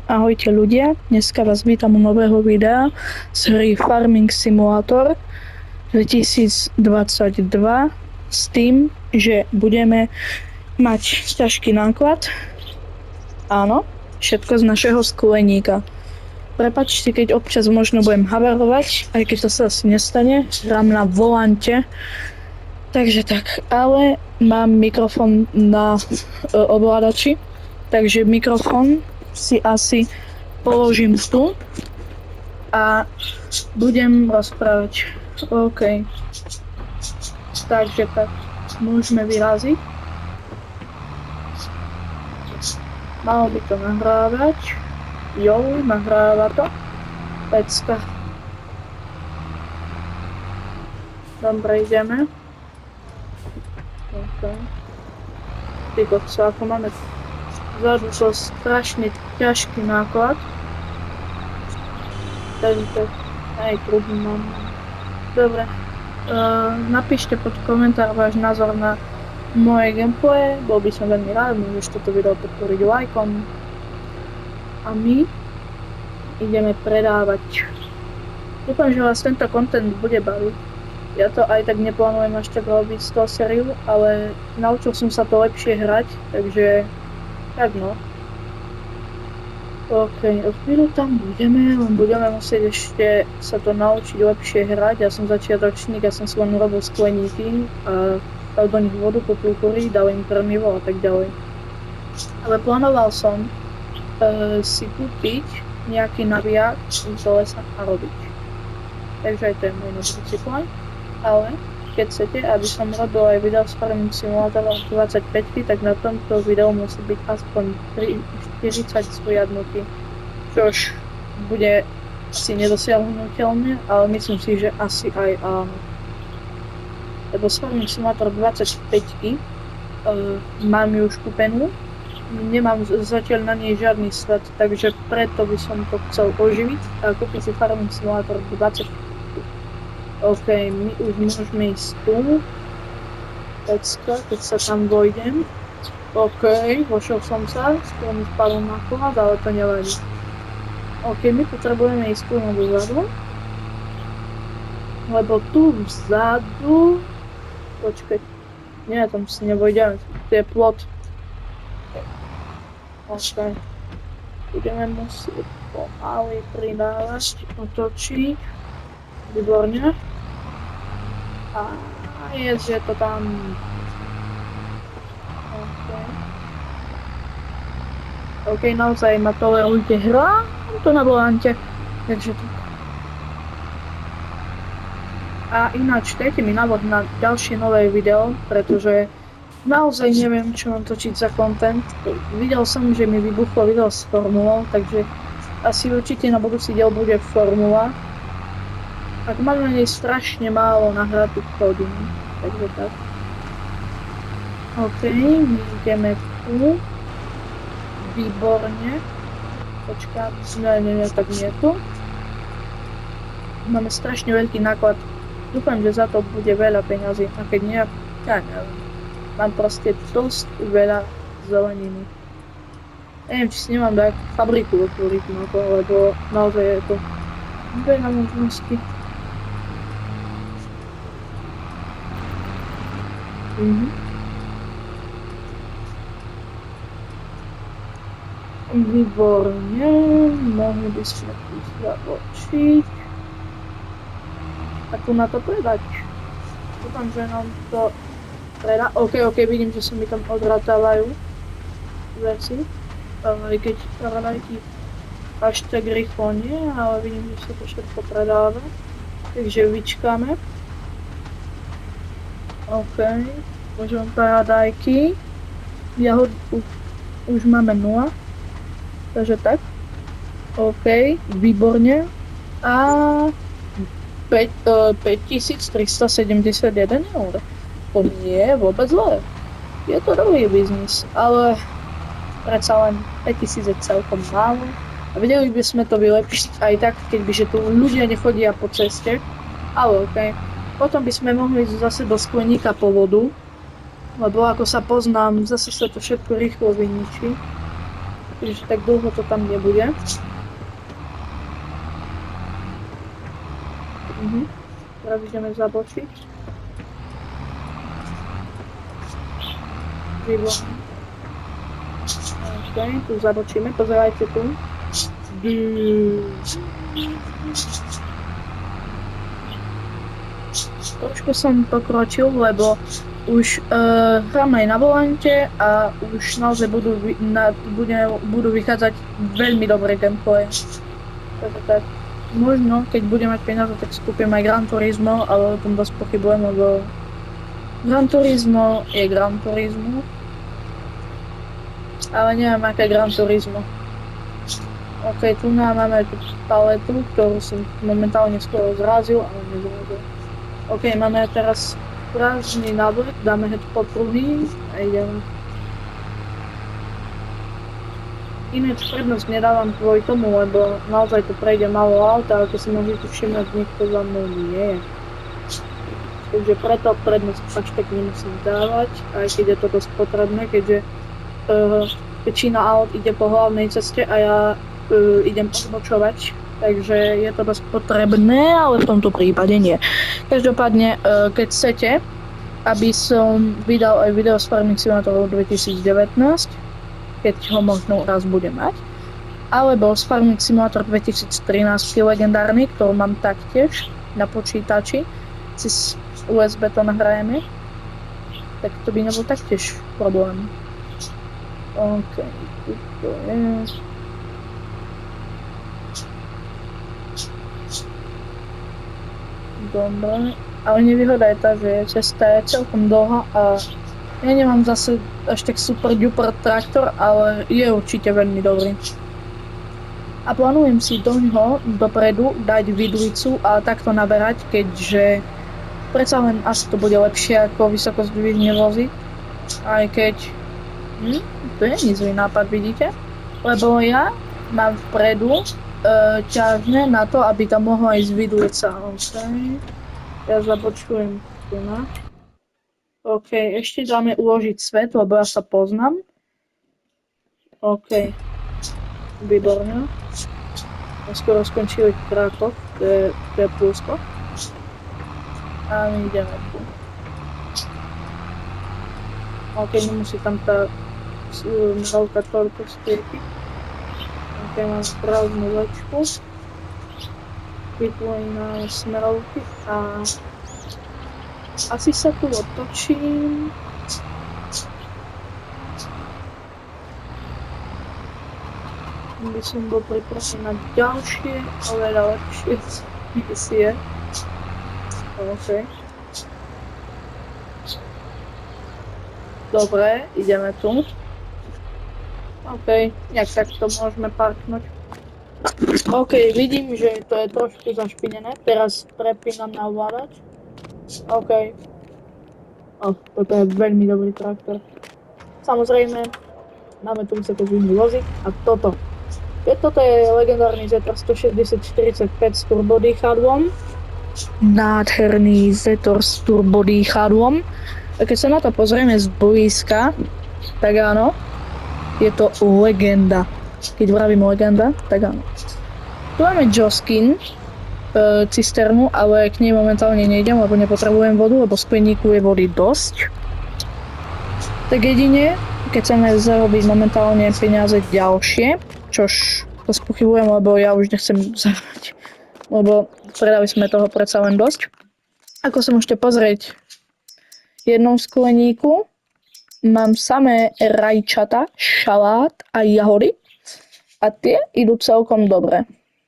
Ahojte ľudia, dneska vás vítam u nového videa z hry Farming Simulator 2022 s tým, že budeme mať ťažký náklad. Áno, všetko z našeho skleníka. Prepáčte, keď občas možno budem haverovať, aj keď to sa asi nestane, hrám na volante. Takže tak, ale mám mikrofón na ovládači, takže mikrofón si asi položím tu a budem rozprávať. OK. Takže tak, môžeme vyraziť. Malo by to nahrávať. Jo, nahráva to. Pecka. Dobre, ideme. OK. Ty kokso, ako máme vzadu to strašne ťažký náklad. Takže aj trubný mám. Dobre. Napíšte pod komentár váš názor na moje gameplaye. Bol by som veľmi rád, môžeš toto video podporiť lajkom. A my ideme predávať. Dúfam, že vás tento content bude baviť. Ja to aj tak neplánujem až tak robiť z toho sériu, ale naučil som sa to lepšie hrať, takže tak no. OK, o chvíľu tam budeme, len budeme musieť ešte sa to naučiť lepšie hrať. Ja som začiatočník, ja som si len robil skleníky a dal do nich vodu, popil kury, dal im krmivo a tak ďalej. Ale plánoval som si kúpiť nejaký nabíjak do lesa a robiť. Takže aj to je môj budúci plán. Ale keď chcete, aby som robil aj video s Farming Simulator 25, tak na tomto videu musí byť aspoň 40 zhliadnutí. Čož bude asi nedosiahnuteľné, ale myslím si, že asi aj áno. Lebo s Farming Simulator 25 mám ju už kúpenú. Nemám zatiaľ na nej žiadny svet, takže preto by som to chcel oživiť a kúpiť si Farming Simulator 25. OK, my už môžeme ísť tu. Pecka, keď sa tam dojdem. OK, vošiel som sa, skôr mi spadol náklad, ale to nevadí. OK, my potrebujeme ísť tu dozadu. Lebo tu vzadu... Počkaj. Nie, tam si nevojdeme, tu je plot. OK. Budeme musieť pomaly pridávať, otočiť. Výborne. A je to tam. OK, naozaj ma tolerujte, hrám to na volante. Takže tak. A ináč dajte mi návod na ďalšie nové video, pretože naozaj neviem, čo mám točiť za content. Videl som, že mi vybuchlo video s formulou, takže asi určite na budúci diel bude formula. Ak mám na nej strašne málo nahratých hodín, takže tak. OK, my ideme tu. Výborne. Počkám, nie, tak nie tu. Máme strašne veľký náklad. Dúfam, že za to bude veľa peňazí, a keď nie, ja neviem. Mám proste dosť veľa zeleniny. Neviem, či si nemám dať fabriku otvoriť na to, lebo naozaj je to veľa možností. Výborne, mohli by sme tu zabočiť a tu na to predať. Dúfam, že nám to predá. OK, vidím, že sa mi tam odratávajú veci, aj keď raňajky až tak rýchlo nie, ale vidím, že sa to všetko predáva, takže vyčkáme. OK, môžeme paradajky, jahod už máme 0, takže tak. OK, výborne. A 5371 eur. To nie je vôbec zlé. Je to dobrý biznis, ale predsa len 5000 je celkom málo. A vedeli by sme to vylepšiť aj tak, keďže tu ľudia nechodia po ceste. Ale OK. Potom by sme mohli ísť zase do skleníka po vodu. Lebo ako sa poznám, zase sa to všetko rýchlo vyničí. Takže tak dlho to tam nebude. Teraz ideme zabočiť. Výborné. OK, tu zabočíme, pozerajte tu. Trošku som pokročil, lebo už hráme aj na volante a už naozaj budú vychádzať veľmi dobré gameplay. Takže tak, možno keď budem mať peniaze, tak skúpim aj Gran Turismo, ale o tom dosť pochybujem, lebo Gran Turismo je Gran Turismo. Ale neviem, aké Gran Turismo. OK, tu máme tú paletu, ktorú som momentálne skoro zrazil, ale nezrazil. OK, máme teraz prázdny návlek, dáme hneď po pruhy a ideme. Ináč prednosť nedávam kvôli tomu, lebo naozaj to prejde malo auta, ako si môžete všimnúť, nikto za mnou nie je. Takže preto prednosť až tak nemusím dávať, aj keď je to dosť potrebné, keďže väčšina aut ide po hlavnej ceste a ja idem odbočovať, takže je to dosť potrebné, ale v tomto prípade nie. Každopádne, keď chcete, aby som vydal aj video z Farming Simulator 2019, keď ho možno raz budem mať, alebo z Farming Simulator 2013 legendárny, ktorú mám taktiež na počítači, cez USB to nahrajeme, tak to by nebol taktiež problém. OK, tu je. Dobre, ale nevýhoda je tá, že cesta je celkom dlhá a ja nemám zase až tak super duper traktor, ale je určite veľmi dobrý. A plánujem si doňho dopredu dať vidlicu a takto naberať, keďže predsa len asi to bude lepšie ako vysokozdvižne vozy. Aj keď to je zlý nápad, vidíte? Lebo ja mám vpredu ťažné na to, aby tam mohla ísť vidlica. Okay. Ja započujem tu na. OK, ešte dáme uložiť svet, lebo ja sa poznám. OK. Výborne. Skoro skončili v Krakoch, to je plusko. A my ideme tu. OK, nemusí tam tá veľká toľko stiepiť. OK, mám prázdnu lečku. Vytvorí na smerovky a asi sa tu otočím. By som bol pripravený na ďalšie, oveľa lepšie misie. OK. Dobre, ideme tu. OK, nejak takto môžeme parknúť. OK, vidím, že to je trošku zašpinené. Teraz prepínam na ovládač. OK. Toto je veľmi dobrý traktor. Samozrejme, máme tu vysokozdvižný vozík a toto. Toto je legendárny Zetor 16045 s turbodýchadlom. Nádherný Zetor s turbodýchadlom. A keď sa na to pozrieme zblízka, tak áno, je to legenda. Keď vravím legenda, tak áno. Tu máme Joskin cisternu, ale k nej momentálne nejdem, lebo nepotrebujem vodu, lebo z skleníku je vody dosť. Tak jedine, keď chceme zarobiť momentálne peniaze ďalšie, čož to spochybujem, lebo ja už nechcem zarobiť, lebo predali sme toho predsa len dosť. Ako sa môžete pozrieť, v jednom skleníku mám samé rajčata, šalát a jahody a tie idú celkom dobre.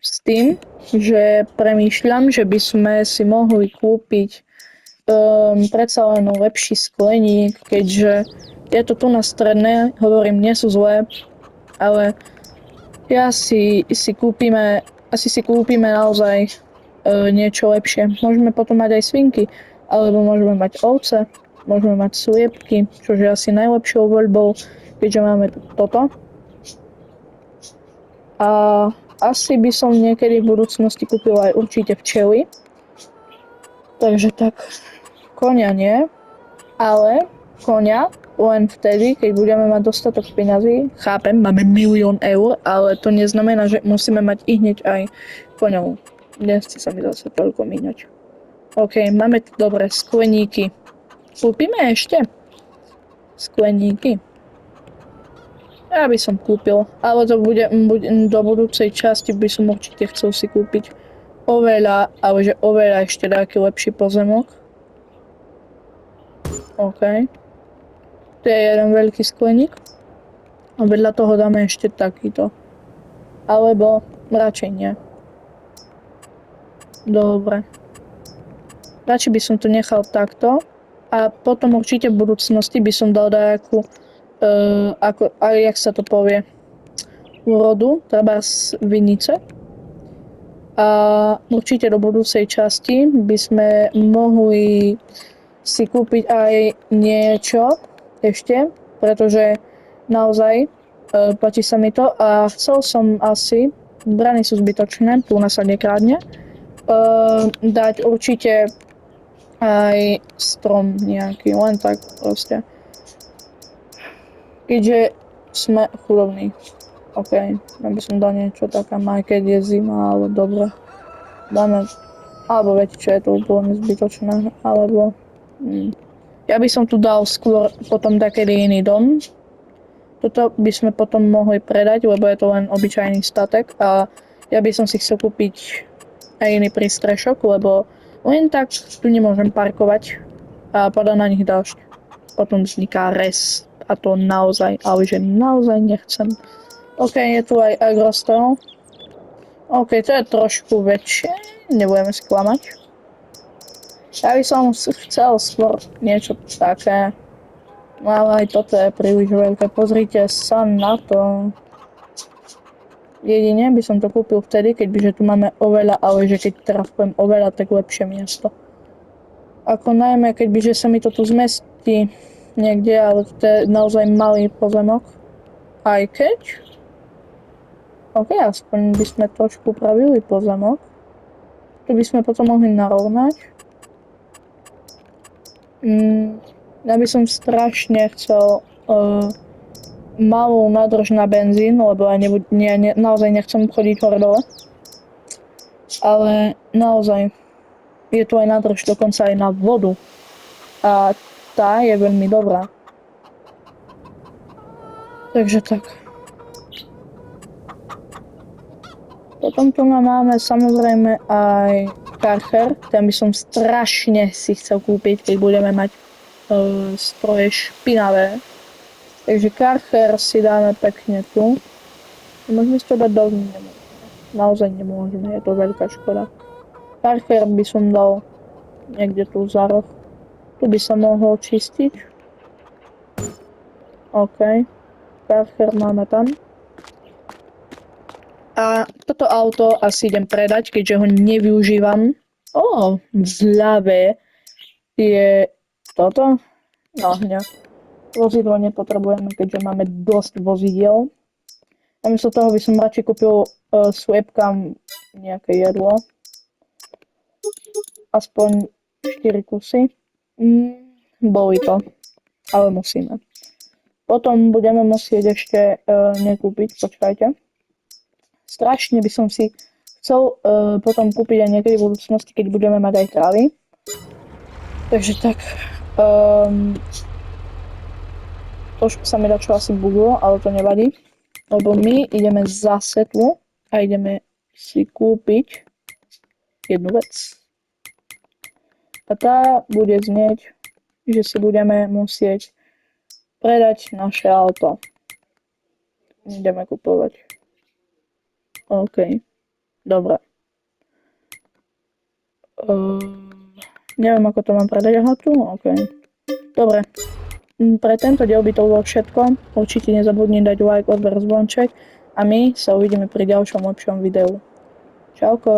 S tým, že premýšľam, že by sme si mohli kúpiť predsa len lepší skleník, keďže je to tu na stredné, hovorím, nie sú zlé, ale ja si kúpime naozaj niečo lepšie. Môžeme potom mať aj svinky, alebo môžeme mať ovce, môžeme mať sliepky, čo je asi najlepšou voľbou, keďže máme toto. A asi by som niekedy v budúcnosti kúpil aj určite včely. Takže tak, konia nie, ale konia len vtedy, keď budeme mať dostatok peňazí. Chápem, máme 1 000 000 eur, ale to neznamená, že musíme mať i hneď aj koňov. Nechce sa mi zase toľko míňať. OK, máme tu dobré skleníky. Kúpime ešte? Skleníky. Ja by som kúpil, ale to bude do budúcej časti by som určite chcel si kúpiť oveľa, ale že oveľa ešte taký lepší pozemok. OK. To je jeden veľký skleník. A vedľa toho dáme ešte takýto. Alebo radšej nie. Dobre. Radšej by som to nechal takto. A potom určite v budúcnosti by som dal nejakú, jak sa to povie, úrodu, treba z vinice. A určite do budúcej časti by sme mohli si kúpiť aj niečo ešte, pretože naozaj páči sa mi to a chcel som asi, brany sú zbytočné, tu nás sa nekradne, dať určite aj strom nejaký, len tak proste. Keďže sme chudobní. OK, ja by som dal niečo také, aj keď je zima, ale dobre. Dáme, alebo viete čo, je to úplne zbytočné, alebo... Ja by som tu dal skôr potom taký iný dom. Toto by sme potom mohli predať, lebo je to len obyčajný statek a ja by som si chcel kúpiť aj iný prístrešok, lebo len tak tu nemôžem parkovať a padá na nich dážď. Potom vzniká res a to naozaj, ale že naozaj nechcem. OK, je tu aj agrostal. OK, to je trošku väčšie, nebudeme sklamať. Ja by som chcel skôr niečo také, ale aj toto je príliš veľké. Pozrite sa na to. Jedine by som to kúpil vtedy, keďže tu máme oveľa, ale že keď teraz poviem oveľa, tak lepšie miesto. Ako najmä, keďže sa mi to tu zmestí niekde, ale to je naozaj malý pozemok. Aj keď... OK, aspoň by sme trošku upravili pozemok. Tu by sme potom mohli narovnať. Ja by som strašne chcel malú nádrž na benzín, lebo ja naozaj nechcem chodiť hore dole. Ale naozaj je tu aj nádrž dokonca aj na vodu. A tá je veľmi dobrá. Takže tak. Potom tu máme samozrejme aj Karcher, ten by som strašne si chcel kúpiť, keď budeme mať stroje špinavé. Takže Karcher si dáme pekne tu. Môžeme si to dať dole, nemôžeme. Naozaj nemôžeme, je to veľká škoda. Karcher by som dal niekde tu za roh. Tu by sa mohol čistiť. OK. Karcher máme tam. A toto auto asi idem predať, keďže ho nevyužívam. V zľave je toto. No, ne. Vozidlo nepotrebujeme, keďže máme dosť vozidiel. Namiesto toho by som radšej kúpil sliepkam nejaké jedlo. Aspoň 4 kusy. Boli to. Ale musíme. Potom budeme musieť ešte nekúpiť, počkajte. Strašne by som si chcel potom kúpiť aj niekedy v budúcnosti, keď budeme mať aj krávy. Takže tak. Trošku sa mi dačo asi buglo, ale to nevadí. Lebo my ideme zase tu a ideme si kúpiť jednu vec. A tá bude znieť, že si budeme musieť predať naše auto. Ideme kupovať. OK. Dobre. Neviem, ako to mám predať. Aha, tu? OK. Dobre. Pre tento diel by to bolo všetko. Určite nezabudni dať like, odber, zvonček. A my sa uvidíme pri ďalšom lepšom videu. Čauko.